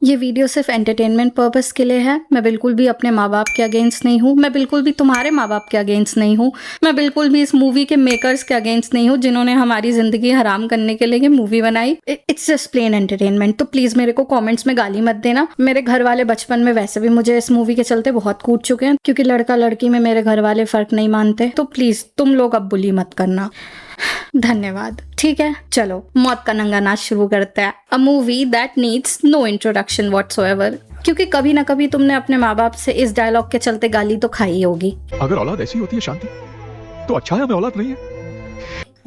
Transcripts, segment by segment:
ये वीडियो सिर्फ entertainment purpose के लिए है। मैं बिल्कुल भी अपने माँ बाप के अगेंस्ट नहीं हूँ, मैं बिल्कुल भी तुम्हारे माँ बाप के अगेंस्ट नहीं हूँ, मैं बिल्कुल भी इस मूवी के मेकर्स के अगेंस्ट नहीं हूँ जिन्होंने हमारी जिंदगी हराम करने के लिए ये मूवी बनाई। It's just plain entertainment. तो प्लीज मेरे को कॉमेंट्स में गाली मत देना। मेरे घर वाले बचपन में वैसे भी मुझे इस मूवी के चलते बहुत कूट चुके हैं, क्योंकि लड़का लड़की में मेरे घर वाले फर्क नहीं मानते। तो प्लीज तुम लोग अब बुली मत करना। धन्यवाद। ठीक है, चलो मौत का नंगा नाच शुरू करते हैं। A movie that needs no introduction whatsoever, क्योंकि कभी ना कभी तुमने अपने माँ बाप से इस डायलॉग के चलते गाली तो खाई होगी। अगर औलाद ऐसी होती है शांति, तो अच्छा है हमें औलाद नहीं है।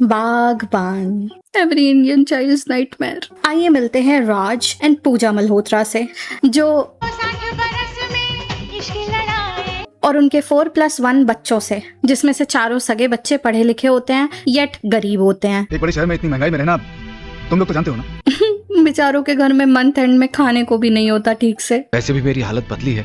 बागबान, एवरी इंडियन चाइल्ड्स नाइटमेयर। आइए मिलते हैं राज एंड पूजा मल्होत्रा से, जो और उनके 4+1 बच्चों से, जिसमें से चारों सगे बच्चे पढ़े लिखे होते हैं येट गरीब होते हैं। एक बड़े शहर में इतनी महंगाई में रहना, तुम लोग तो जानते हो ना। बेचारों के घर में मंथ एंड में खाने को भी नहीं होता ठीक से। वैसे भी मेरी हालत पतली है।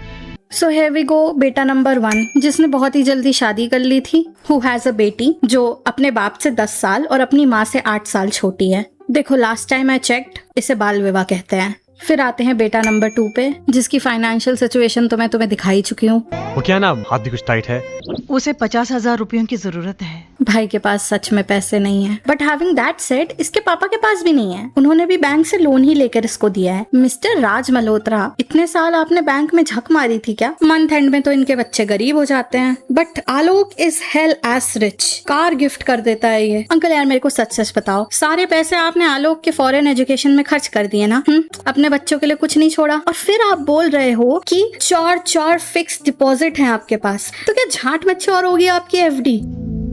सो हियर वी गो, बेटा नंबर 1, जिसने बहुत ही जल्दी शादी कर ली थी, हु हैज अ बेटी जो अपने बाप से 10 साल और अपनी माँ से 8 साल छोटी है। देखो लास्ट टाइम आई चेक्ड, इसे बाल विवाह कहते हैं। फिर आते हैं बेटा नंबर 2 पे, जिसकी फाइनेंशियल सिचुएशन तो मैं तुम्हें दिखा ही चुकी हूँ। वो क्या ना, हाथ भी कुछ टाइट है। उसे 50,000 रुपयों की जरूरत है। भाई के पास सच में पैसे नहीं है, बट हैविंग दैट सेड, इसके पापा के पास भी नहीं है। उन्होंने भी बैंक से लोन ही लेकर इसको दिया है। मिस्टर राज मल्होत्रा, इतने साल आपने बैंक में झक मारी थी क्या? मंथ एंड में तो इनके बच्चे गरीब हो जाते हैं, but Alok is hell as rich. Car gift कर देता है ये। अंकल यार मेरे को सच सच बताओ, सारे पैसे आपने आलोक के फॉरेन एजुकेशन में खर्च कर दिए ना? अपने बच्चों के लिए कुछ नहीं छोड़ा। और फिर आप बोल रहे हो कि 4 फिक्स डिपॉजिट है आपके पास, तो क्या झाट में और होगी आपकी एफडी?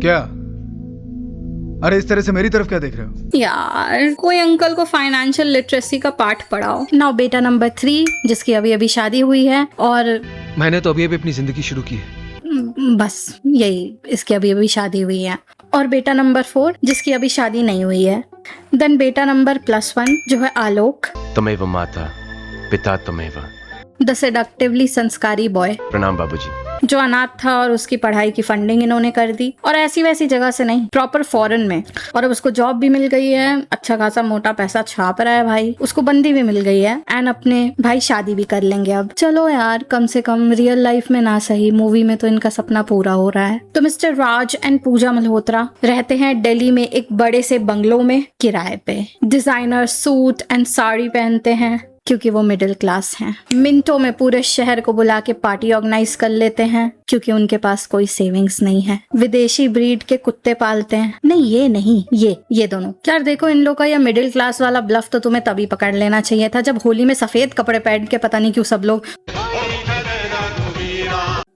क्या? अरे इस तरह से मेरी तरफ क्या देख रहे हो? यार कोई अंकल को फाइनेंशियल लिटरेसी का पाठ पढ़ाओ। नाउ बेटा नंबर 3, जिसकी अभी अभी शादी हुई है, और मैंने तो अभी अभी अपनी जिंदगी शुरू की है। बस यही, इसकी अभी अभी शादी हुई है। और बेटा नंबर 4, जिसकी अभी शादी नहीं हुई है। देन बेटा नंबर +1, जो है आलोक। तमेव माता पिता तमेव। द सेडक्टिवली संस्कारी बॉय, प्रणाम बाबूजी। जो अनाथ था और उसकी पढ़ाई की फंडिंग इन्होंने कर दी, और ऐसी वैसी जगह से नहीं, प्रॉपर फॉरेन में। और अब उसको जॉब भी मिल गई है, अच्छा खासा मोटा पैसा छाप रहा है भाई, उसको बंदी भी मिल गई है, एंड अपने भाई शादी भी कर लेंगे अब। चलो यार, कम से कम रियल लाइफ में ना सही, मूवी में तो इनका सपना पूरा हो रहा है। तो मिस्टर राज एंड पूजा मल्होत्रा रहते हैं दिल्ली में एक बड़े से बंगलों में किराए पे। डिजाइनर सूट एंड साड़ी पहनते हैं, क्योंकि वो मिडिल क्लास हैं। मिनटों में पूरे शहर को बुला के पार्टी ऑर्गेनाइज कर लेते हैं, क्योंकि उनके पास कोई सेविंग्स नहीं है। विदेशी ब्रीड के कुत्ते पालते हैं। नहीं ये नहीं, ये दोनों। यार देखो, इन लोगों का यह मिडिल क्लास वाला ब्लफ तो तुम्हें तभी पकड़ लेना चाहिए था जब होली में सफेद कपड़े पहन के पता नहीं क्यों सब लोग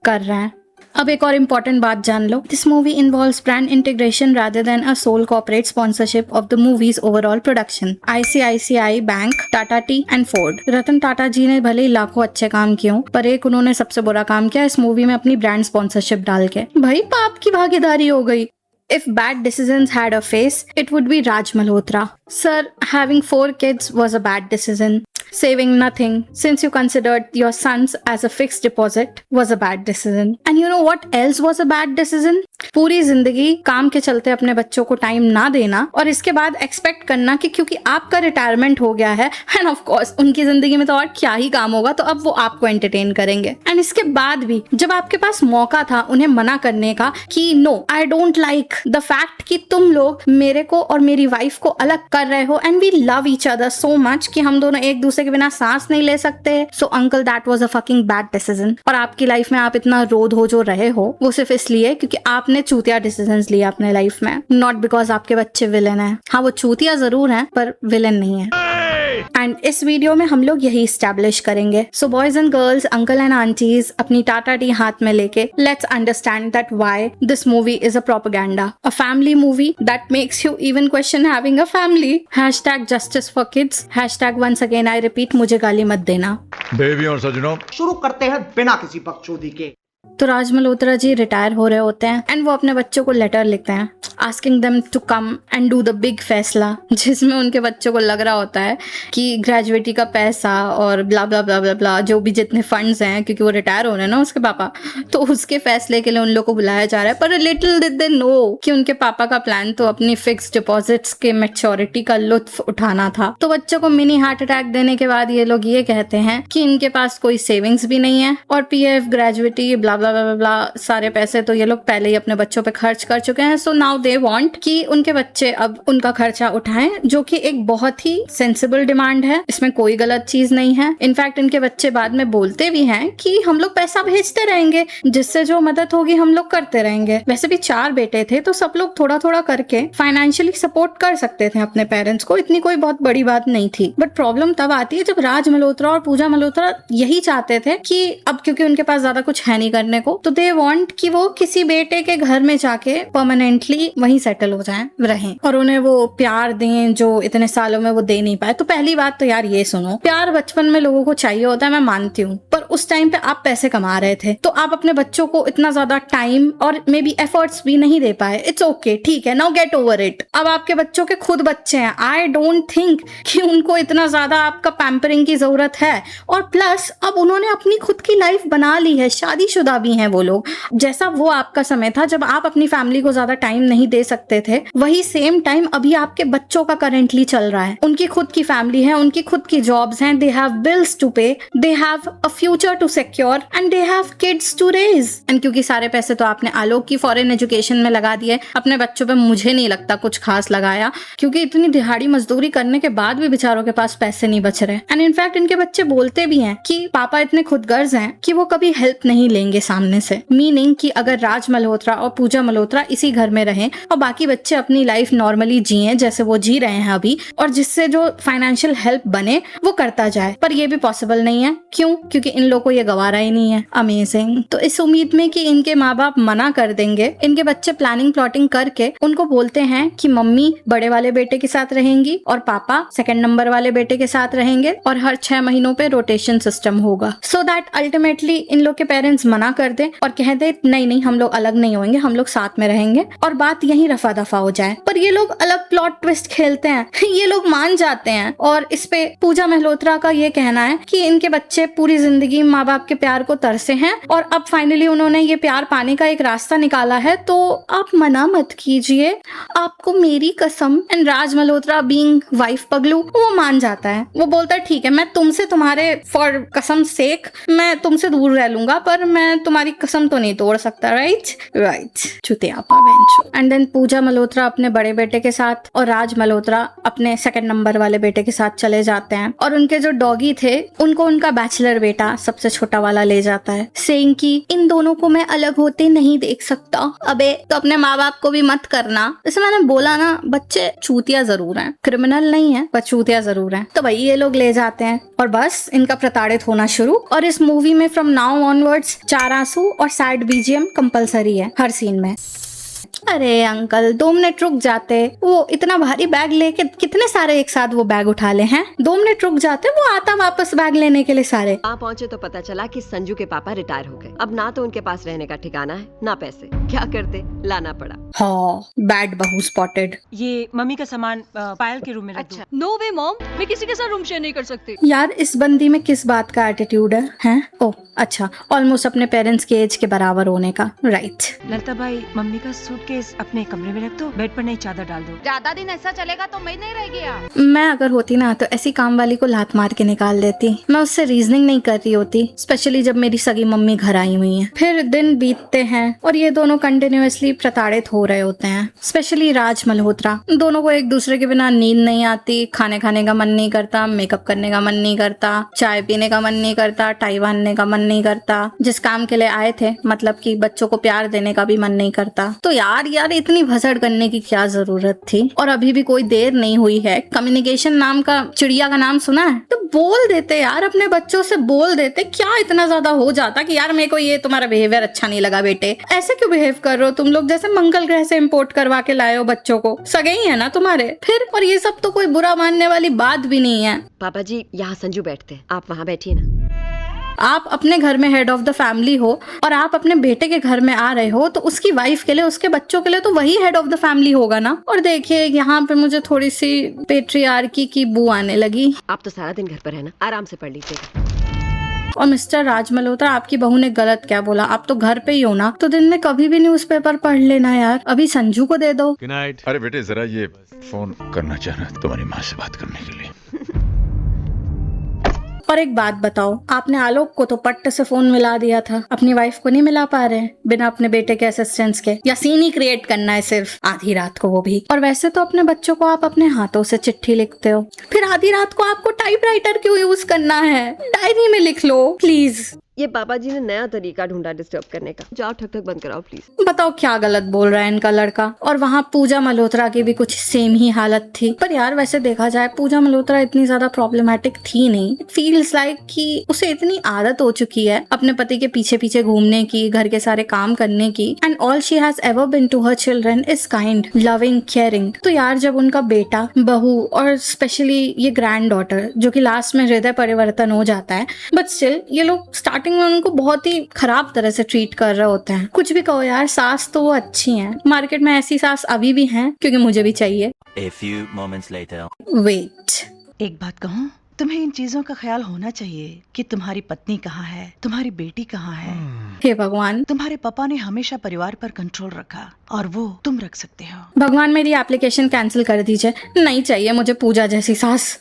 कर रहे हैं। अब एक और इम्पोर्टेंट बात जान लो, this movie involves brand integration rather than a sole corporate sponsorship of the movies overall production. ICICI bank, Tata tea and Ford. Ratan Tata ji ने भले ही लाखों अच्छे काम किए हों, पर एक उन्होंने सबसे बुरा काम किया इस मूवी में अपनी ब्रांड स्पॉन्सरशिप डाल के। भाई पाप की भागीदारी हो गई। If bad decisions had a face, it would be Raj Malhotra. Sir, having 4 kids was a bad decision. Saving nothing, since you considered your sons as a fixed deposit, was a bad decision. And you know what else was a bad decision? पूरी जिंदगी काम के चलते अपने बच्चों को time ना देना, और इसके बाद एक्सपेक्ट करना कि क्योंकि आपका रिटायरमेंट हो गया है, एंड ऑफ कोर्स उनकी जिंदगी में तो और क्या ही काम होगा, तो अब वो आपको एंटरटेन करेंगे। एंड इसके बाद भी जब आपके पास मौका था उन्हें मना करने का कि no, I don't like the fact कि तुम लोग मेरे को और मेरी वाइफ को अलग कर रहे हो, and we love each other so much कि हम दोनों एक दूसरे के बिना सांस नहीं ले सकते। So uncle, that was a fucking bad decision. और आपकी लाइफ में आप इतना रोध हो जो रहे हो, वो सिर्फ इसलिए क्योंकि आपने चूतिया डिसीजंस लिया अपने लाइफ में, नॉट बिकॉज आपके बच्चे विलेन हैं। हाँ, वो चूतिया जरूर हैं, पर विलेन नहीं है। एंड इस वीडियो में हम लोग यही स्टैब्लिश करेंगे। So boys and girls, uncle and aunties, अपनी टाटा टी हाथ में लेके let's understand that why this movie is a propaganda, a family movie that makes you even question having a family. #justice for kids, #once again I repeat, मुझे गाली मत देना। देवियों और सज्जनों, शुरू करते हैं बिना किसी बकचोदी के। तो राज मल्होत्रा जी रिटायर हो रहे होते हैं एंड वो अपने बच्चों को लेटर लिखते हैं asking them to come and do the big फैसला, जिसमें उनके बच्चों को लग रहा होता है कि ग्रेजुएटी का पैसा और ब्ला ब्ला ब्ला ब्ला ब्ला जो भी जितने फंड्स हैं, क्योंकि वो रिटायर हो रहे हैं ना उसके पापा, तो उसके फैसले के लिए उन लोग को बुलाया जा रहा है। पर लिटिल डिड दे नो कि उनके पापा का प्लान तो अपनी फिक्स डिपॉजिट्स के मैच्योरिटी का लुत्फ उठाना था। तो बच्चों को मिनी हार्ट अटैक देने के बाद ये लोग ये कहते हैं कि इनके पास कोई सेविंग्स भी नहीं है और पीएफ, ग्रेजुएटी, ब्ला ब्ला ब्ला ब्ला सारे पैसे तो ये लोग पहले ही अपने बच्चों पे खर्च कर चुके हैं। सो नाउ दे वांट कि उनके बच्चे अब उनका खर्चा उठाएं, जो कि एक बहुत ही सेंसिबल डिमांड है, इसमें कोई गलत चीज नहीं है। इनफैक्ट इनके बच्चे बाद में बोलते भी हैं कि हम लोग पैसा भेजते रहेंगे, जिससे जो मदद होगी हम लोग करते रहेंगे। वैसे भी 4 बेटे थे तो सब लोग थोड़ा थोड़ा करके फाइनेंशियली सपोर्ट कर सकते थे अपने पेरेंट्स को, इतनी कोई बहुत बड़ी बात नहीं थी। बट प्रॉब्लम तब आती है जब राज मल्होत्रा और पूजा मल्होत्रा यही चाहते थे कि अब क्योंकि उनके पास ज्यादा कुछ है नहीं करने को, तो दे वांट कि वो किसी बेटे के घर में जाके परमानेंटली वहीं सेटल हो जाएं, रहें और उन्हें वो प्यार दें जो इतने सालों में वो दे नहीं पाए। तो पहली बात तो यार ये सुनो, प्यार बचपन में लोगों को चाहिए होता है, मैं मानती हूँ, पर उस टाइम पे आप पैसे कमा रहे थे तो आप अपने बच्चों को इतना ज्यादा टाइम और मे बी एफर्ट्स भी नहीं दे पाए। इट्स ओके, ठीक है, नाउ गेट ओवर इट। अब आपके बच्चों के खुद बच्चे हैं, आई डोंट थिंक कि उनको इतना ज्यादा आपका पैम्परिंग की जरूरत है। और प्लस अब उन्होंने अपनी खुद की लाइफ बना ली है, शादीशुदा भी हैं वो लोग। जैसा वो आपका समय था जब आप अपनी फैमिली को ज्यादा टाइम नहीं दे सकते थे, वही सेम टाइम अभी आपके बच्चों का करेंटली चल रहा है। उनकी खुद की फैमिली है, उनकी खुद की जॉब्स हैं, they have bills to pay, they have a future to secure and they have kids to raise. And क्योंकि सारे पैसे तो आपने आलोक की फॉरेन एजुकेशन में लगा दिए, अपने बच्चों पे मुझे नहीं लगता कुछ खास लगाया, क्योंकि इतनी दिहाड़ी मजदूरी करने के बाद भी बेचारों के पास पैसे नहीं बच रहे। एंड इनफैक्ट इनके बच्चे बोलते भी हैं कि पापा इतने खुदगर्ज हैं कि वो कभी हेल्प नहीं लेंगे सामने से। मीनिंग कि अगर राज मल्होत्रा और पूजा मल्होत्रा इसी घर में रहें और बाकी बच्चे अपनी लाइफ नॉर्मली जिए जैसे वो जी रहे हैं अभी, और जिससे जो फाइनेंशियल हेल्प बने वो करता जाए, पर ये भी पॉसिबल नहीं है। क्यों? क्योंकि इन लोगों को ये गवारा ही नहीं है। अमेजिंग। तो इस उम्मीद में कि इनके माँ बाप मना कर देंगे, इनके बच्चे प्लानिंग प्लॉटिंग करके उनको बोलते हैं कि मम्मी बड़े वाले बेटे के साथ रहेंगी और पापा सेकंड नंबर वाले बेटे के साथ रहेंगे और हर 6 महीनों पे रोटेशन सिस्टम होगा, सो दैट अल्टीमेटली इन लोग के पेरेंट्स मना कर दे और कह दे नहीं नहीं हम लोग अलग नहीं होंगे, हम लोग साथ में रहेंगे और बात यहीं रफा दफा हो जाए। पर ये लोग अलग प्लॉट ट्विस्ट खेलते हैं, ये लोग मान जाते हैं। और इस पे पूजा मल्होत्रा का ये कहना है कि इनके बच्चे पूरी जिंदगी माँ बाप के प्यार को तरसे हैं और अब फाइनली उन्होंने ये प्यार पाने का एक रास्ता निकाला है, तो आप मना मत कीजिए, आपको मेरी कसम। And Raj Malhotra being wife पगलू, वो मान जाता है, वो बोलता है ठीक है मैं तुमसे तुम्हारे फॉर कसम सेक मैं तुमसे दूर रह लूंगा, पर मैं तुम्हारी कसम तो नहीं तोड़ सकता। राइट चुतियापा बेंचो। एंड देन पूजा मल्होत्रा अपने बड़े बेटे के साथ और राज मल्होत्रा अपने सेकंड नंबर वाले बेटे के साथ चले जाते हैं और उनके जो डॉगी थे उनको उनका बैचलर बेटा सबसे छोटा वाला ले जाता है, सेइंग कि इन दोनों को मैं अलग होते नहीं देख सकता। अबे तो अपने माँ बाप को भी मत करना। जैसे मैंने बोला ना, बच्चे चूतिया जरूर हैं, क्रिमिनल नहीं है पर चूतिया जरूर हैं। तो भाई ये लोग ले जाते हैं और बस इनका प्रताड़ित होना शुरू। और इस मूवी में फ्रॉम नाउ ऑनवर्ड्स 4 आंसू और सैड बीजीएम कंपलसरी है हर सीन में। अरे अंकल 2 मिनट रुक जाते, वो इतना भारी बैग लेके कितने सारे एक साथ वो बैग उठा ले हैं। 2 मिनट रुक जाते, वो आता वापस बैग लेने के लिए सारे। वहाँ पहुँचे तो पता चला कि संजू के पापा रिटायर हो गए। अब ना तो उनके पास रहने का ठिकाना है ना पैसे, क्या करते, लाना पड़ा। हाँ, बैड बहू स्पॉटेड। ये मम्मी का सामान पायल के रूम में रख दो। नो वे मॉम, मैं किसी के साथ रूम शेयर नहीं कर सकती। यार इस बंदी में किस बात का एटीट्यूड है, हैं? ओह अच्छा, ऑलमोस्ट अपने पेरेंट्स के एज के बराबर होने का। राइट। ललिता भाई मम्मी का सूटकेस अपने कमरे में रख दो, बेड पर नहीं चादर डाल दो। ज्यादा दिन ऐसा चलेगा तो मैं नहीं रह गया। मैं अगर होती ना तो ऐसी काम वाली को लात मार के निकाल देती। मैं उससे रीजनिंग नहीं कर रही होती, स्पेशली जब मेरी सगी मम्मी घर आई हुई है। फिर दिन बीतते हैं और ये दोनों कंटिन्यूअसली प्रताड़ित हो रहे होते हैं, स्पेशली राज मल्होत्रा। दोनों को एक दूसरे के बिना नींद नहीं आती, खाने खाने का मन नहीं करता, मेकअप करने का मन नहीं करता, चाय पीने का मन नहीं करता, टाई बांधने का मन नहीं करता, जिस काम के लिए आए थे मतलब कि बच्चों को प्यार देने का भी मन नहीं करता। तो यार इतनी भसड़ करने की क्या जरूरत थी। और अभी भी कोई देर नहीं हुई है। कम्युनिकेशन नाम का चिड़िया का नाम सुना है? तो बोल देते यार, अपने बच्चों से बोल देते। क्या इतना ज्यादा हो जाता कि यार मेरे को ये तुम्हारा बिहेवियर अच्छा नहीं लगा बेटे, ऐसे क्यों बिहेव कर रहे हो तुम लोग, जैसे मंगल ग्रह से इंपोर्ट करवा के लाए हो बच्चों को, सगे ही है ना तुम्हारे। फिर और ये सब तो कोई बुरा मानने वाली बात भी नहीं है। पापा जी यहाँ संजू बैठते हैं, आप वहाँ बैठिए ना। आप अपने घर में हेड ऑफ द फैमिली हो और आप अपने बेटे के घर में आ रहे हो, तो उसकी वाइफ के लिए, उसके बच्चों के लिए तो वही हेड ऑफ द फैमिली होगा ना। और देखिए यहाँ पे मुझे थोड़ी सी पेट्रियार्की की बू आने लगी। आप तो सारा दिन घर पर है ना, आराम से पढ़ लीजिएगा। और मिस्टर राज मल्होत्रा, आपकी बहू ने गलत क्या बोला? आप तो घर पे ही हो ना, तो दिन में कभी भी न्यूज़पेपर पढ़ लेना यार। अभी संजू को दे दो। Good night. अरे बेटे जरा ये फोन करना चाह रहा है तुम्हारी माँ से बात करने के लिए। और एक बात बताओ, आपने आलोक को तो पट्ट से फोन मिला दिया था, अपनी वाइफ को नहीं मिला पा रहे बिना अपने बेटे के असिस्टेंस के? या सीन ही क्रिएट करना है सिर्फ आधी रात को, वो भी? और वैसे तो अपने बच्चों को आप अपने हाथों से चिट्ठी लिखते हो, फिर आधी रात को आपको टाइपराइटर क्यों यूज करना है? डायरी में लिख लो प्लीज। ये पापा जी ने नया तरीका ढूंढा डिस्टर्ब करने का। जाओ ठक ठक बंद कराओ प्लीज। बताओ क्या गलत बोल रहा है इनका लड़का। और वहाँ पूजा मल्होत्रा की भी कुछ सेम ही हालत थी। पर यार वैसे देखा जाए पूजा मल्होत्रा इतनी ज्यादा प्रॉब्लमेटिक थी नहीं। फील्स लाइक कि उसे इतनी आदत हो चुकी है अपने पति के पीछे पीछे घूमने की, घर के सारे काम करने की, and all she has ever been to her children is kind, loving, caring. तो यार जब उनका बेटा, बहू और स्पेशली ये ग्रैंड डॉटर, जो कि लास्ट में हृदय परिवर्तन हो जाता है, बट स्टिल ये लोग स्टार्टिंग में उनको बहुत ही खराब तरह से ट्रीट कर रहे होते हैं। कुछ भी कहो यार, सास तो वो अच्छी हैं। मार्केट में ऐसी सास अभी भी हैं, क्योंकि मुझे भी चाहिए। A few moments later. Wait, एक बात कहूँ, तुम्हें इन चीजों का ख्याल होना चाहिए कि तुम्हारी पत्नी कहाँ है, तुम्हारी बेटी कहाँ है। हे भगवान, तुम्हारे पापा ने हमेशा परिवार पर कंट्रोल रखा और वो तुम रख सकते हो। भगवान मेरी एप्लीकेशन कैंसिल कर दीजिए। नहीं चाहिए मुझे पूजा जैसी सास।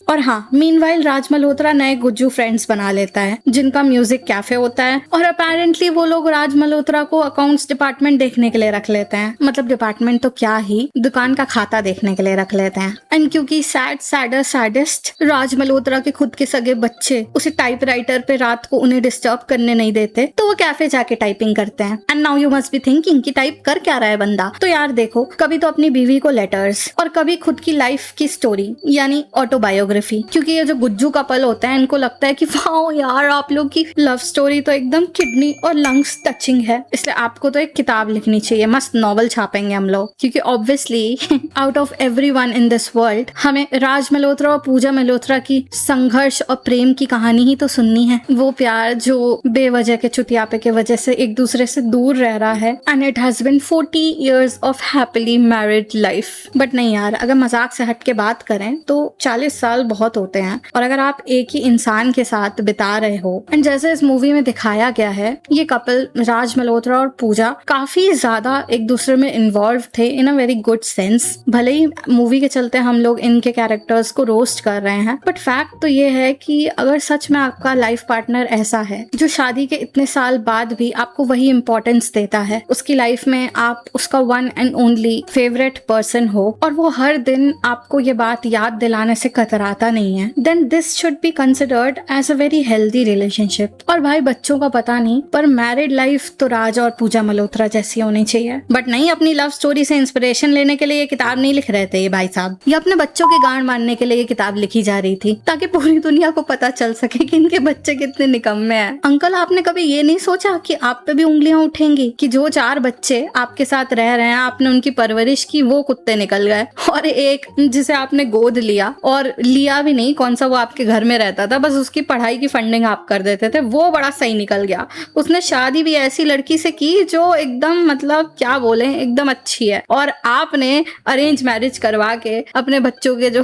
और हाँ, मीनवाइल राज मल्होत्रा नए गुज्जू फ्रेंड्स बना लेता है, जिनका म्यूजिक कैफे होता है। और अपेरेंटली वो लोग राज मल्होत्रा को अकाउंट्स डिपार्टमेंट देखने के लिए रख लेते हैं। मतलब डिपार्टमेंट तो क्या ही, दुकान का खाता देखने के लिए रख लेते हैं। एंड क्योंकि सैडेस्ट राज मल्होत्रा के खुद के सगे बच्चे उसे टाइपराइटर पे रात को उन्हें डिस्टर्ब करने नहीं देते, तो वो कैफे जाके टाइपिंग करते हैं। And now you must be thinking कि टाइप कर क्या रहा है बंदा। तो यार देखो, कभी तो अपनी बीवी को लेटर्स और कभी खुद की लाइफ की स्टोरी यानी ऑटोबायोग्राफी। क्योंकि ये जो गुज्जू कपल होते हैं, इनको लगता है कि वाओ यार आप लोग की लव स्टोरी तो एकदम किडनी और लंग्स टचिंग है, इसलिए आपको तो एक किताब लिखनी चाहिए, मस्त नॉवल छापेंगे हम लोग। क्योंकि obviously out of everyone in this world हमें राज मल्होत्रा और पूजा मल्होत्रा की संघर्ष और प्रेम की कहानी ही तो सुननी है। वो प्यार जो बेवजह के चुतियापे के वजह से एक दूसरे से दूर रह रहा है। And it has been 40 years of happily married life. But नहीं यार, अगर मजाक से हट के बात करें तो 40 साल बहुत होते हैं। और अगर आप एक ही इंसान के साथ बिता रहे हो, एंड जैसे इस मूवी में दिखाया गया है, ये कपल राज मल्होत्रा और पूजा काफी ज्यादा एक दूसरे में इन्वॉल्व थे इन अ वेरी गुड सेंस। भले ही मूवी के चलते हम लोग इनके कैरेक्टर्स को रोस्ट कर रहे हैं, बट फैक्ट तो ये है कि अगर सच में आपका लाइफ पार्टनर ऐसा है जो शादी के इतने साल बाद भी आपको वही इंपॉर्टेंस देता है, उसकी लाइफ में आप उसका one and only favourite person हो, और वो हर दिन आपको ये बात याद दिलाने से कतराता नहीं है, then this should be considered as a very healthy relationship. और भाई बच्चों का पता नहीं, पर मैरिड लाइफ तो राज और पूजा मल्होत्रा जैसी होनी चाहिए। बट नहीं, अपनी लव स्टोरी से इंस्पिरेशन लेने के लिए ये किताब नहीं लिख रहे थे ये भाई साहब, ये अपने बच्चों के गांड मारने के लिए ये किताब लिखी जा रही थी, ताकि पूरी दुनिया को पता चल सके कि इनके बच्चे कितने निकम्मे हैं। अंकल, आपने कभी ये नहीं सोचा कि आप पे भी उंगलियां उठेंगी कि जो 4 बच्चे आपके साथ रह रहे हैं, आपने उनकी परवरिश की, वो कुत्ते निकल गए, और एक जिसे आपने गोद लिया, और लिया भी नहीं, कौन सा वो आपके घर में रहता था, बस उसकी पढ़ाई की फंडिंग आप कर देते थे, वो बड़ा सही निकल गया। उसने शादी भी ऐसी लड़की से की जो एकदम मतलब क्या बोले, एकदम अच्छी है, और आपने अरेंज मैरिज करवा के अपने बच्चों के जो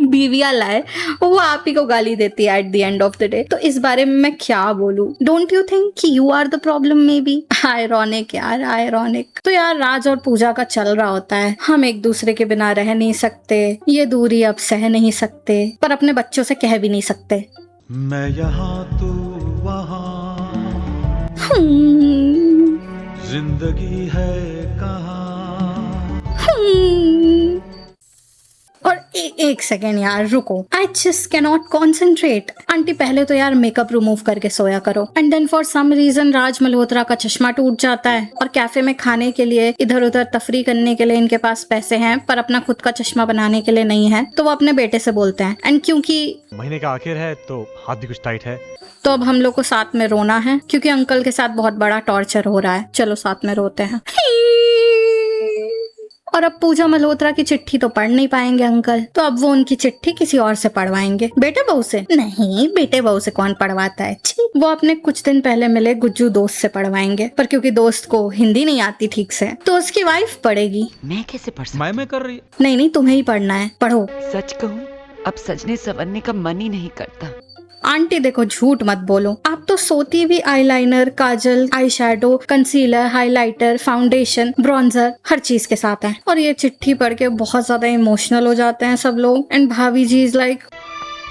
बीवियां लाए वो आप ही को गाली देती है at the end of the day. तो इस बारे में मैं क्या बोलूं? डोंट यू थिंक कि you are the problem? Maybe ironic यार, आयरॉनिक। तो यार राज और पूजा का चल रहा होता है, हम एक दूसरे के बिना रह नहीं सकते, ये दूरी अब सह नहीं सकते, पर अपने बच्चों से कह भी नहीं सकते। मैं यहाँ तू वहाँ, जिंदगी है कहाँ। और एक सेकेंड यार रुको, I just cannot concentrate. Aunty पहले तो यार मेकअप रिमूव करके सोया करो। And then for some reason Raj Malhotra का चश्मा टूट जाता है, और कैफे में खाने के लिए, इधर उधर तफरी करने के लिए इनके पास पैसे हैं, पर अपना खुद का चश्मा बनाने के लिए नहीं है, तो वो अपने बेटे से बोलते हैं। एंड क्योंकि महीने का आखिर है तो हाथ भी कुछ टाइट है, तो अब हम लोग को साथ में रोना है, क्योंकि अंकल के साथ बहुत बड़ा टॉर्चर हो रहा है। चलो साथ में रोते हैं। और अब पूजा मल्होत्रा की चिट्ठी तो पढ़ नहीं पाएंगे अंकल, तो अब वो उनकी चिट्ठी किसी और से पढ़वाएंगे। बेटे बहू से नहीं, बेटे बहू से कौन पढ़वाता है, छी। वो अपने कुछ दिन पहले मिले गुज्जू दोस्त से पढ़वाएंगे, पर क्योंकि दोस्त को हिंदी नहीं आती ठीक से तो उसकी वाइफ पढ़ेगी। मैं कैसे पढ़ सकती? मैं कर रही। नहीं तुम्हें ही पढ़ना है, पढ़ो। सच कहूँ अब सजने संवरने का मन ही नहीं करता। आंटी देखो झूठ मत बोलो, आप तो सोती भी eyeliner, kajal, eye shadow, concealer, highlighter, foundation, bronzer हर चीज के साथ है। और ये चिट्ठी पढ़ के बहुत ज्यादा इमोशनल हो जाते हैं सब लोग। एंड भाभी जी इज लाइक,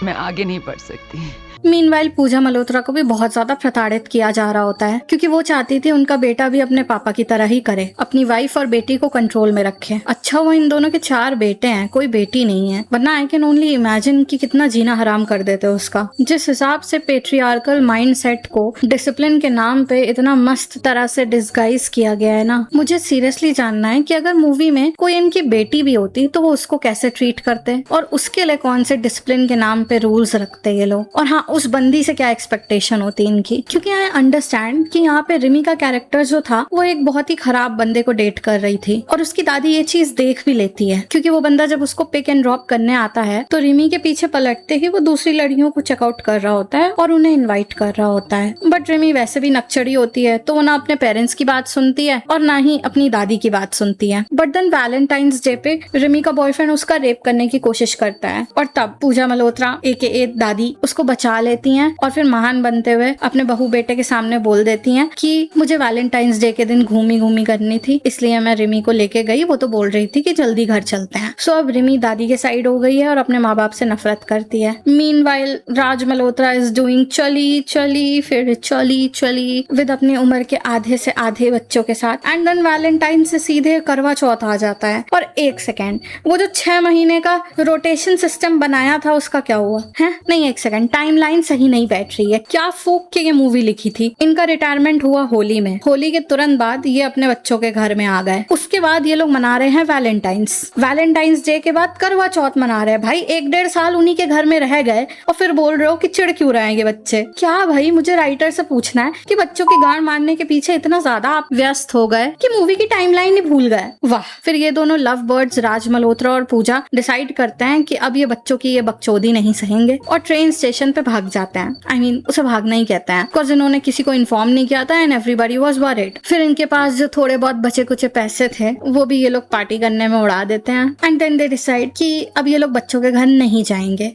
मैं आगे नहीं बढ़ सकती। मीनवाइल पूजा मल्होत्रा को भी बहुत ज्यादा प्रताड़ित किया जा रहा होता है, क्योंकि वो चाहती थी उनका बेटा भी अपने पापा की तरह ही करे, अपनी वाइफ और बेटी को कंट्रोल में रखे। अच्छा वो इन दोनों के 4 बेटे हैं, कोई बेटी नहीं है, वरना आई कैन ओनली इमेजिन कि कितना जीना हराम कर देते उसका। जिस हिसाब से पेट्रियार्कल माइंडसेट को डिसिप्लिन के नाम पे इतना मस्त तरह से डिस्गाइज किया गया है ना, मुझे सीरियसली जानना है कि अगर मूवी में कोई इनकी बेटी भी होती तो वो उसको कैसे ट्रीट करते, और उसके लिए कौन से डिसिप्लिन के नाम पे रूल्स रखते ये लोग। और हाँ, उस बंदी से क्या एक्सपेक्टेशन होती इनकी, क्योंकि आई अंडरस्टैंड कि यहाँ पे रिमी का कैरेक्टर जो था वो एक बहुत ही खराब बंदे को डेट कर रही थी, और उसकी दादी ये चीज देख भी लेती है, क्योंकि वो बंदा जब उसको पिक एंड ड्रॉप करने आता है तो रिमी के पीछे पलटते ही वो दूसरी लड़कियों को चेकआउट कर रहा होता है और उन्हें इन्वाइट कर रहा होता है। बट रिमी वैसे भी नक्चड़ी होती है, तो वो ना अपने पेरेंट्स की बात सुनती है और ना ही अपनी दादी की बात सुनती है। बट देन वैलेंटाइंस डे पे रिमी का बॉयफ्रेंड उसका रेप करने की कोशिश करता है, और तब पूजा मल्होत्रा AKA दादी उसको बचा लेती हैं और फिर महान बनते हुए अपने बहू बेटे के सामने बोल देती हैं कि मुझे वैलेंटाइंस डे के दिन घूमी करनी थी, इसलिए मैं रिमी को लेके गई। वो तो बोल रही थी कि जल्दी घर चलते हैं। सो अब रिमी दादी के साइड हो गई है और अपने माँ बाप से नफरत करती है। Meanwhile Raj Malhotra is doing चली फिर चली विद अपनी उम्र के आधे से आधे बच्चों के साथ। एंड देन वैलेंटाइन से सीधे करवा चौथ आ जाता है। और एक सेकेंड, वो जो 6 महीने का रोटेशन सिस्टम बनाया था उसका क्या हुआ है? नहीं, एक सेकेंड, टाइमलाइन सही नहीं बैठ रही है। क्या फूक के ये मूवी लिखी थी? इनका रिटायरमेंट हुआ होली में, होली के तुरंत बाद ये अपने बच्चों के घर में आ गए। उसके बाद ये लोग मना रहे हैं वैलेंटाइंस डे के बाद करवा चौथ मना रहे हैं। भाई 1-1.5 साल उन्हीं के घर में रह गए और फिर बोल रहे हो कि चिढ़ क्यों रहे हैं ये बच्चे? क्या भाई, मुझे राइटर से पूछना है कि बच्चों की गांड मारने के पीछे इतना ज्यादा आप व्यस्त हो गए कि मूवी की टाइमलाइन ही भूल गए। वाह। फिर ये दोनों लव बर्ड्स राज मल्होत्रा और पूजा डिसाइड करते हैं कि अब ये बच्चों की ये बकचोदी नहीं सहेंगे और ट्रेन स्टेशन पे भाग जाते हैं। आई मीन उसे भागना ही कहते हैं, बिकॉज इन्होंने किसी को इन्फॉर्म नहीं किया था एंड एवरीबॉडी वाज वरीड। फिर इनके पास जो थोड़े बहुत बचे कुछ पैसे थे वो भी ये लोग पार्टी करने में उड़ा देते हैं। एंड देन दे डिसाइड कि अब ये लोग बच्चों के घर नहीं जाएंगे।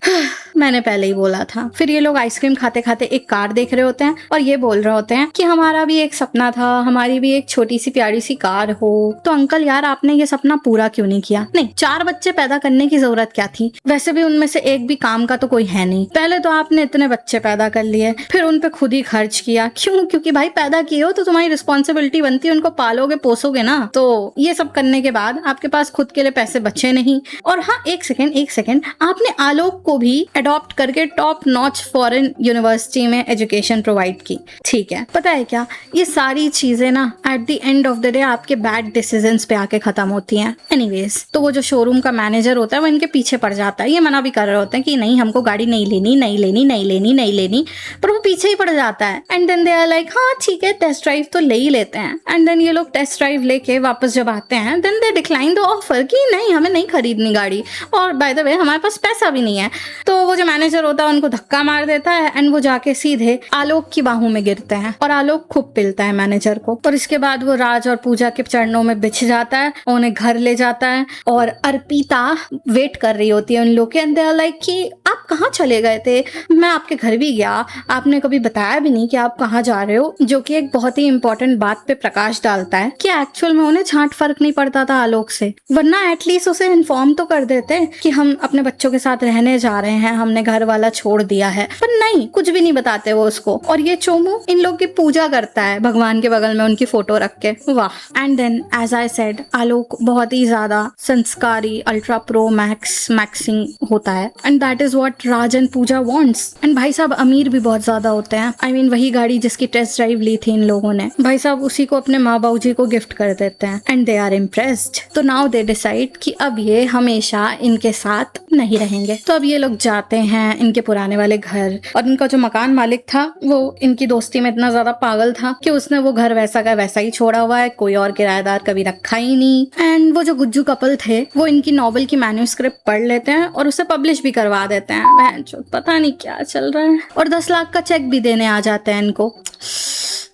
मैंने पहले ही बोला था। फिर ये लोग आइसक्रीम खाते खाते एक कार देख रहे होते हैं और ये बोल रहे होते हैं कि हमारा भी एक सपना था, हमारी भी एक छोटी सी प्यारी सी कार हो। तो अंकल यार, आपने ये सपना पूरा क्यों नहीं किया? नहीं, 4 बच्चे पैदा करने की जरूरत क्या थी? वैसे भी उनमें से एक भी काम का तो कोई है नहीं। पहले तो आपने इतने बच्चे पैदा कर लिए, फिर उन पे खुद ही खर्च किया। क्यों? क्योंकि भाई पैदा किए हो तो तुम्हारी रिस्पॉन्सिबिलिटी बनती है, उनको पालोगे पोसोगे ना। तो ये सब करने के बाद आपके पास खुद के लिए पैसे बचे नहीं। और हाँ, एक सेकेंड, आपने आलोक को भी अडॉप्ट करके टॉप नॉच फॉरेन यूनिवर्सिटी में एजुकेशन प्रोवाइड की। ठीक है, पता है क्या, ये सारी चीजें ना eight the end of the day आपके बैड डिसीजंस पे आके खत्म होती हैं। एनीवेज, तो वो जो शोरूम का मैनेजर होता है वो इनके पीछे पड़ जाता है। ये मना भी कर रहे होते हैं कि नहीं, हमको गाड़ी नहीं लेनी, पर वो पीछे ही पड़ जाता है। And then they are like, हाँ ठीक है, टेस्ट ड्राइव तो ले ही लेते हैं। एंड देन ये लोग टेस्ट ड्राइव लेके वापस जब आते हैं, then they decline the offer कि नहीं, हमें नहीं खरीदनी गाड़ी, और बाय द वे हमारे पास पैसा भी नहीं है। तो वो जो मैनेजर होता है उनको धक्का मार देता है एंड वो जाके सीधे आलोक की बाहों में गिरते हैं और आलोक खूब पिलता है मैनेजर को। और इसके बाद वो राज और पूजा के चरणों में बिछ जाता है, उन्हें घर ले जाता है। और अर्पिता वेट कर रही होती है उन लोग के अंदर, लाइक कि आप कहाँ चले गए थे? मैं आपके घर भी गया, आपने कभी बताया भी नहीं कि आप कहाँ जा रहे हो, जो कि एक बहुत ही इंपॉर्टेंट बात पे प्रकाश डालता है कि एक्चुअल में उन्हें झांट फर्क नहीं पड़ता था आलोक से, वरना एटलीस्ट उसे इन्फॉर्म तो कर देते कि हम अपने बच्चों के साथ रहने जा रहे हैं, हमने घर वाला छोड़ दिया है। पर नहीं, कुछ भी नहीं बताते वो उसको। और ये चोमू इन लोग की पूजा करता है भगवान के बगल में उनकी फोटो रख के। वाह। And then as I said, Alok बहुत ही ज्यादा संस्कारी, अल्ट्रा प्रो मैक्सिंग होता है, and that is what Raj and Pooja wants. And भाई साहब अमीर भी बहुत ज्यादा ज्यादा होते हैं। I mean, वही गाड़ी जिसकी टेस्ट ड्राइव ली थी इन लोगों ने, भाई साहब उसी को अपने माँ बाबू जी को गिफ्ट कर देते हैं एंड दे आर इम्प्रेस्ड। तो नाउ दे डिसाइड कि अब ये हमेशा इनके साथ नहीं रहेंगे। तो अब ये लोग जाते हैं इनके पुराने वाले घर, और इनका जो मकान मालिक था वो इनकी दोस्ती में इतना ज्यादा पागल था कि उसने वो घर वैसा का वैसा ही छोड़ा हुआ है, कोई और किराएदार कभी रखा ही नहीं। एंड वो जो गुज्जू कपल थे वो इनकी नॉवेल की मैन्यूस्क्रिप्ट पढ़ लेते हैं और उसे पब्लिश भी करवा देते हैं। पता नहीं क्या चल रहा है। और 10 लाख का चेक भी देने आ जाते हैं इनको।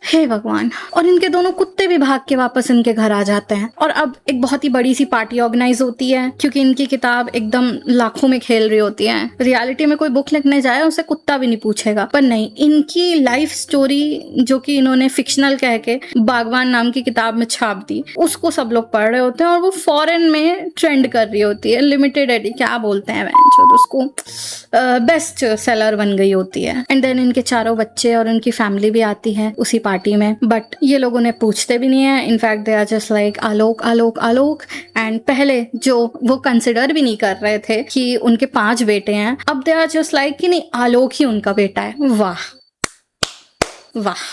हे भगवान। और इनके दोनों कुत्ते भी भाग के वापस इनके घर आ जाते हैं। और अब एक बहुत ही बड़ी सी पार्टी ऑर्गेनाइज होती है क्योंकि इनकी किताब एकदम लाखों में खेल रही होती है। रियलिटी में कोई बुक लिखने जाए उसे कुत्ता भी नहीं पूछेगा, पर नहीं, इनकी लाइफ स्टोरी जो कि इन्होंने फिक्शनल कह के बागवान नाम की किताब में छाप दी, उसको सब लोग पढ़ रहे होते हैं और वो फॉरेन में ट्रेंड कर रही होती है। लिमिटेड एडिशन क्या बोलते हैं उसको, बेस्ट सेलर बन गई होती है। एंड देन इनके चारों बच्चे और इनकी फैमिली भी आती है उसी पार्टी में, बट ये लोग उन्हें पूछते भी नहीं है। In fact they are just like Alok Alok Alok. And पहले जो वो कंसिडर भी नहीं कर रहे थे कि उनके 5 बेटे हैं, अब दे आर जस्ट लाइक कि नहीं, आलोक ही उनका बेटा है। वाह वाह।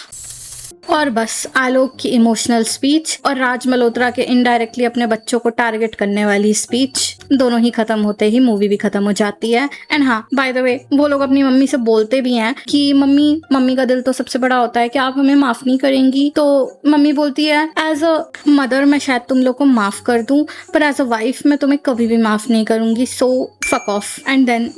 और बस आलोक की इमोशनल स्पीच और राज मल्होत्रा के इनडायरेक्टली अपने बच्चों को टारगेट करने वाली स्पीच, दोनों ही खत्म होते ही मूवी भी खत्म हो जाती है। एंड हाँ, बाय द वे, वो लोग अपनी मम्मी से बोलते भी हैं कि मम्मी का दिल तो सबसे बड़ा होता है कि आप हमें माफ नहीं करेंगी। तो मम्मी बोलती है एज अ मदर मैं शायद तुम लोग को माफ कर दूं, पर एज अ वाइफ मैं तुम्हें कभी भी माफ नहीं करूंगी, so fuck off. And then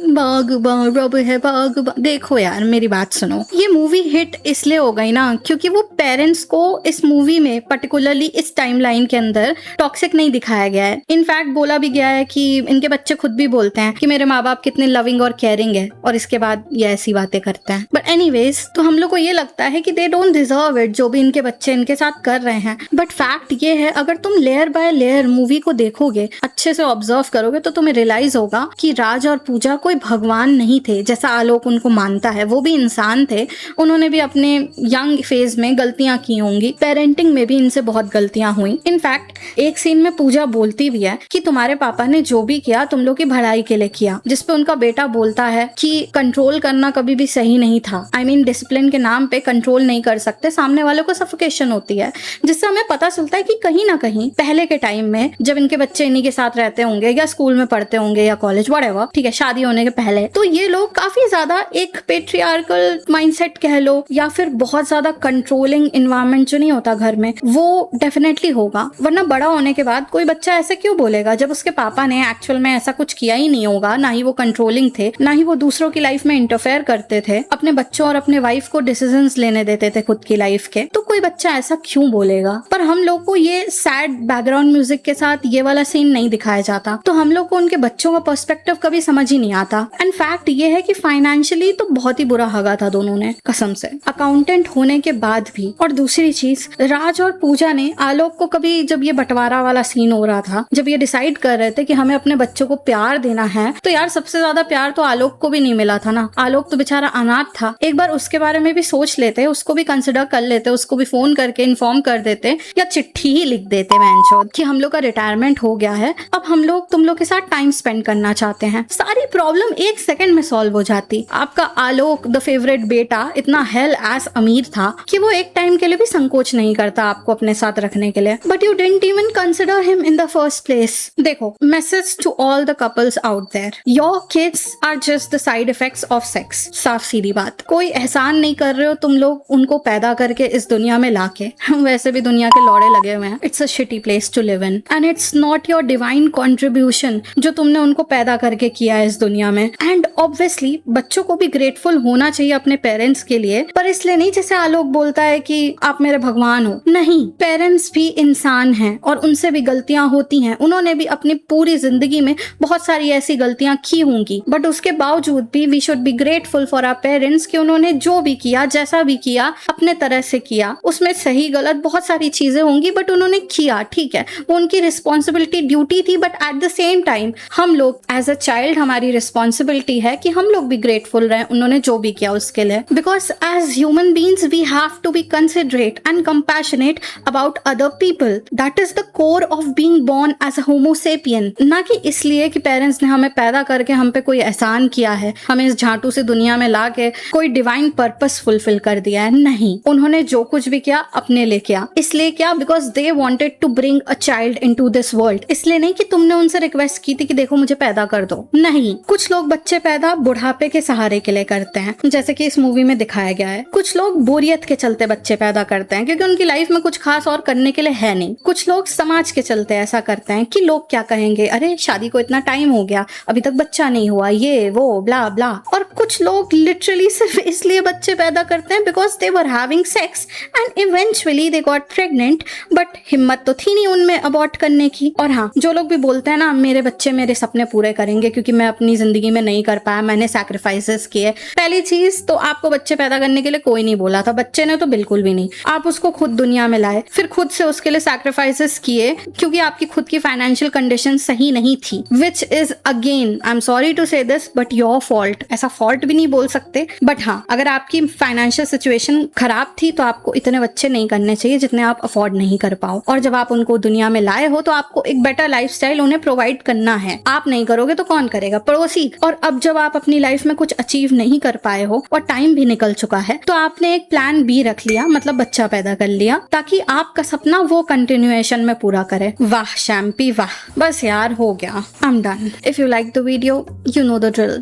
देखो यार, मेरी बात सुनो, ये मूवी हिट इसलिए हो गई ना क्योंकि वो पेरेंट्स को इस मूवी में पर्टिकुलरली इस टाइमलाइन के अंदर टॉक्सिक नहीं दिखाया गया है। इनफैक्ट बोला भी गया है कि इनके बच्चे खुद भी बोलते हैं कि मेरे माँ बाप कितने लविंग और केयरिंग है, और इसके बाद ये ऐसी बातें करते हैं। बट एनीवेज, तो हम लोग को ये लगता है कि दे डोंट डिजर्व इट जो भी इनके बच्चे इनके साथ कर रहे हैं। बट फैक्ट ये है, अगर तुम लेयर बाय लेयर मूवी को देखोगे, अच्छे से ऑब्जर्व करोगे, तो तुम्हें रियलाइज होगा कि राज और पूजा कोई भगवान नहीं थे जैसा आलोक उनको मानता है। वो भी इंसान थे, उन्होंने भी अपने यंग फेज में गलतियां की होंगी, पेरेंटिंग में भी इनसे बहुत गलतियां हुई। इनफैक्ट एक सीन में पूजा बोलती भी है कि तुम्हारे पापा ने जो भी किया तुम लोग की भलाई के लिए किया, जिसपे उनका बेटा बोलता है कि कंट्रोल करना कभी भी सही नहीं था। I mean, डिसिप्लिन के नाम पे कंट्रोल नहीं कर सकते, सामने वालों को सफोकेशन होती है। जिससे हमें पता चलता है कि कहीं ना कहीं पहले के टाइम में जब इनके बच्चे इन्हीं के साथ रहते होंगे या स्कूल में पढ़ते होंगे या कॉलेज व्हाटएवर, ठीक है, शादी होने के पहले, तो ये लोग काफी ज्यादा एक पेट्रियार्कल माइंडसेट कह लो या फिर बहुत ज्यादा कंट्रोलिंग इन्वायरमेंट जो नहीं होता घर में, वो डेफिनेटली होगा। वरना बड़ा होने के बाद कोई बच्चा ऐसे क्यों बोलेगा जब उसके पापा ने एक्चुअल में ऐसा कुछ किया ही नहीं होगा, ना ही वो कंट्रोलिंग थे, ना ही वो दूसरों की लाइफ में इंटरफेयर करते थे, अपने बच्चों और अपने वाइफ को डिसीजंस लेने देते थे खुद की लाइफ के। तो कोई बच्चा ऐसा क्यों बोलेगा? पर हम लोग को ये सैड बैकग्राउंड म्यूजिक के साथ ये वाला सीन नहीं दिखाया जाता, तो हम लोग को उनके बच्चों का पर्सपेक्टिव कभी समझ ही नहीं आता। एंड फैक्ट ये है कि फाइनेंशियली तो बहुत ही बुरा हगा था दोनों ने, कसम से, अकाउंटेंट होने के बाद भी। और दूसरी चीज, राज और पूजा ने आलोक को कभी, जब ये बंटवारा वाला सीन हो रहा था, जब ये डिसाइड कर रहे थे कि हमें अपने बच्चों को प्यार देना है, तो यार सबसे ज्यादा प्यार तो आलोक को भी नहीं मिला था ना। आलोक तो बेचारा अनाथ था। एक बार उसके बारे में भी सोच लेते, उसको भी कंसिडर कर लेते, उसको भी फोन करके इन्फॉर्म कर देते या चिट्ठी ही लिख देते मैनचोद कि हम लोग का रिटायरमेंट हो गया है, अब हम लोग तुम लोग के साथ टाइम स्पेंड करना चाहते हैं। सारी प्रॉब्लम 1 सेकंड में सॉल्व हो जाती। आपका आलोक द फेवरेट बेटा इतना हेल एस अमीर था कि वो एक टाइम के लिए भी संकोच नहीं करता आपको अपने साथ रखने के लिए। But you didn't even consider him in the first place. देखो, message to all the couples out there, your kids are just the side effects of sex. साफ सीधी बात, कोई एहसान नहीं कर रहे हो तुम लोग उनको पैदा करके इस दुनिया में लाके। वैसे भी दुनिया के लौड़े लगे हुए हैं। It's a shitty place to live in and it's not your divine contribution जो तुमने उनको पैदा करके किया है इस दुनिया में। एंड ऑब्वियसली बच्चों को भी ग्रेटफुल होना चाहिए अपने पेरेंट्स के लिए, पर इसलिए नहीं जैसे आलोक बोलता है कि आप मेरे भगवान हो। नहीं, पेरेंट्स भी इंसान हैं और उनसे भी गलतियां होती हैं। उन्होंने भी अपनी पूरी जिंदगी में बहुत सारी ऐसी गलतियां की होंगी, बट उसके बावजूद भी we should be grateful for our parents कि उन्होंने जो भी किया, जैसा भी किया, अपने तरह से किया उसमें सही गलत बहुत सारी चीजें होंगी, बट उन्होंने किया, ठीक है, वो उनकी रिस्पॉन्सिबिलिटी ड्यूटी थी। But at the same time हम लोग एज अ चाइल्ड, हमारी रिस्पॉन्सिबिलिटी है कि हम लोग भी ग्रेटफुल रहे उन्होंने जो भी किया उसके लिए, because as human beings we have to be considerate and compassionate about other people. That is the core of being born as a homo sapien. ना कि इसलिए कि पेरेंट्स ने हमें पैदा करके हम पे कोई एहसान किया है, हमें इस झांटू से दुनिया में ला के कोई डिवाइन पर्पस फुलफिल कर दिया है, नहीं। उन्होंने जो कुछ भी किया अपने लिए किया। इसलिए क्या? Because they wanted to bring a child in to this world. इसलिए नहीं कि तुमने उनसे रिक्वेस्ट की थी कि देखो मुझे पैदा कर दो, नहीं। कुछ लोग बच्चे पैदा बुढ़ापे के सहारे के लिए करते हैं, जैसे कि इस मूवी में दिखाया गया है। कुछ लोग बोरियत के चलते बच्चे पैदा करते हैं क्योंकि उनकी लाइफ में कुछ खास और करने के लिए है नहीं। कुछ लोग समाज के चलते ऐसा करते हैं कि लोग क्या कहेंगे, अरे शादी को इतना टाइम हो गया अभी तक बच्चा नहीं हुआ, ये वो ब्ला ब्ला। और कुछ लोग लिटरली सिर्फ इसलिए बच्चे पैदा करते हैं because they were having sex and eventually they got pregnant, but हिम्मत तो थी नहीं उनमें अबॉर्ट करने की। और हाँ, जो लोग भी बोलते हैं ना मेरे बच्चे मेरे सपने पूरे करेंगे क्योंकि मैं अपनी जिंदगी में नहीं कर पाया, मैंने सैक्रिफाइसेस किए। पहली चीज तो आपको बच्चे पैदा करने के लिए कोई नहीं बोला था, बच्चे ने तो बिल्कुल भी नहीं। आप उसको खुद दुनिया में लाए, फिर खुद से उसके लिए सैक्रिफाइसेस किए क्योंकि आपकी खुद की फाइनेंशियल कंडीशन सही नहीं थी, which is again I am sorry to say this but your fault. ऐसा फॉल्ट भी नहीं बोल सकते, बट हाँ, अगर आपकी फाइनेंशियल सिचुएशन खराब थी तो आपको इतने बच्चे नहीं करने चाहिए जितने आप अफोर्ड नहीं कर पाओ। और जब आप उनको दुनिया में लाए हो तो आपको एक बेटर लाइफस्टाइल उन्हें प्रोवाइड करना है। आप नहीं करोगे तो कौन करेगा? पड़ोसी। और अब जब आप अपनी लाइफ में कुछ अचीव नहीं कर पाए हो और टाइम भी निकल चुका है तो आपने एक प्लान बी रख लिया, मतलब बच्चा पैदा कर लिया ताकि आपका सपना वो कंटिन्यूएशन में पूरा करे। वाह शैम्पी वाह, बस यार हो गया, I am done. If you like the video, you know the drill.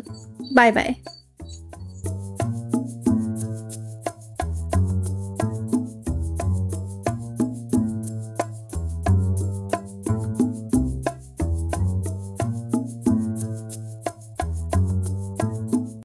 Bye bye.